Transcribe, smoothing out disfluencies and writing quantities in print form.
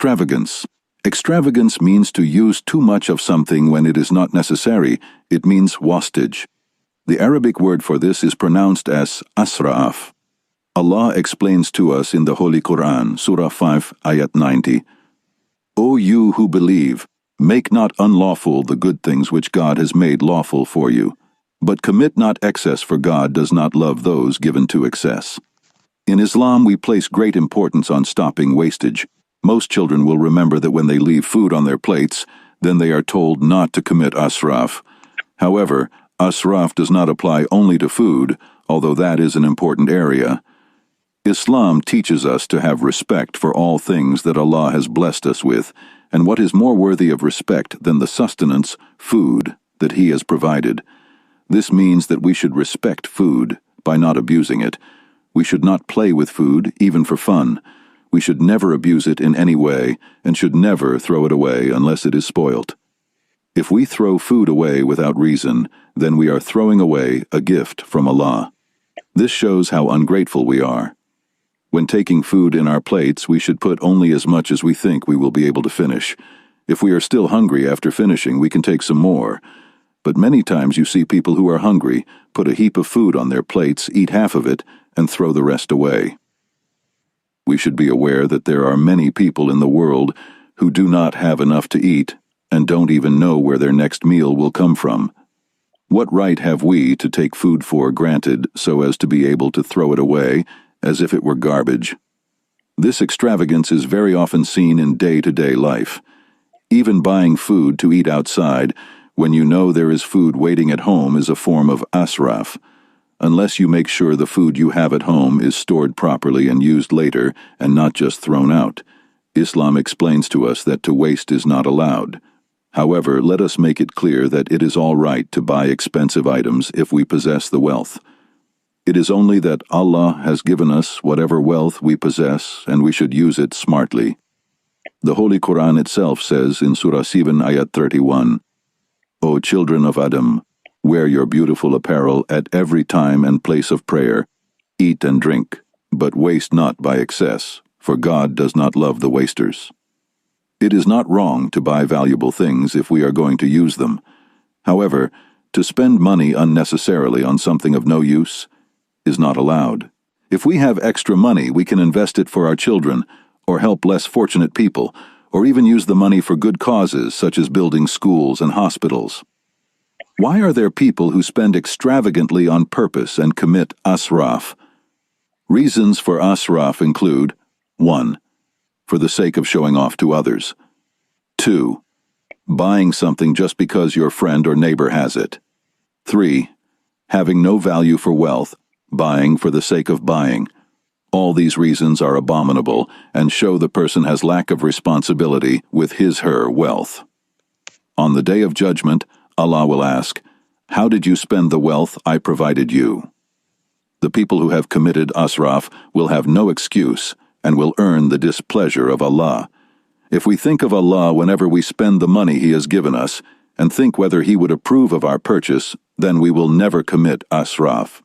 Extravagance. Extravagance means to use too much of something when it is not necessary. It means wastage. The Arabic word for this is pronounced as israf. Allah explains to us in the Holy Quran, Surah 5, Ayat 90, O you who believe, make not unlawful the good things which God has made lawful for you, but commit not excess, for God does not love those given to excess. In Islam, we place great importance on stopping wastage. Most children will remember that when they leave food on their plates, then they are told not to commit israf. However, israf does not apply only to food, although that is an important area. Islam teaches us to have respect for all things that Allah has blessed us with, and what is more worthy of respect than the sustenance, food, that He has provided. This means that we should respect food by not abusing it. We should not play with food, even for fun. We should never abuse it in any way, and should never throw it away unless it is spoilt. If we throw food away without reason, then we are throwing away a gift from Allah. This shows how ungrateful we are. When taking food in our plates, we should put only as much as we think we will be able to finish. If we are still hungry after finishing, we can take some more. But many times you see people who are hungry put a heap of food on their plates, eat half of it, and throw the rest away. We should be aware that there are many people in the world who do not have enough to eat and don't even know where their next meal will come from. What right have we to take food for granted so as to be able to throw it away as if it were garbage? This extravagance is very often seen in day-to-day life. Even buying food to eat outside when you know there is food waiting at home is a form of israf. Unless you make sure the food you have at home is stored properly and used later and not just thrown out. Islam explains to us that to waste is not allowed. However, let us make it clear that it is all right to buy expensive items if we possess the wealth. It is only that Allah has given us whatever wealth we possess, and we should use it smartly. The Holy Quran itself says in Surah 7, Ayat 31, O children of Adam, wear your beautiful apparel at every time and place of prayer. Eat and drink, but waste not by excess, for God does not love the wasters. It is not wrong to buy valuable things if we are going to use them. However, to spend money unnecessarily on something of no use is not allowed. If we have extra money, we can invest it for our children, or help less fortunate people, or even use the money for good causes such as building schools and hospitals. Why are there people who spend extravagantly on purpose and commit israf? Reasons for israf include 1. For the sake of showing off to others. 2. Buying something just because your friend or neighbor has it. 3. Having no value for wealth, buying for the sake of buying. All these reasons are abominable and show the person has lack of responsibility with his/her wealth. On the Day of Judgment, Allah will ask, How did you spend the wealth I provided you? The people who have committed israf will have no excuse and will earn the displeasure of Allah. If we think of Allah whenever we spend the money He has given us, and think whether He would approve of our purchase, then we will never commit israf.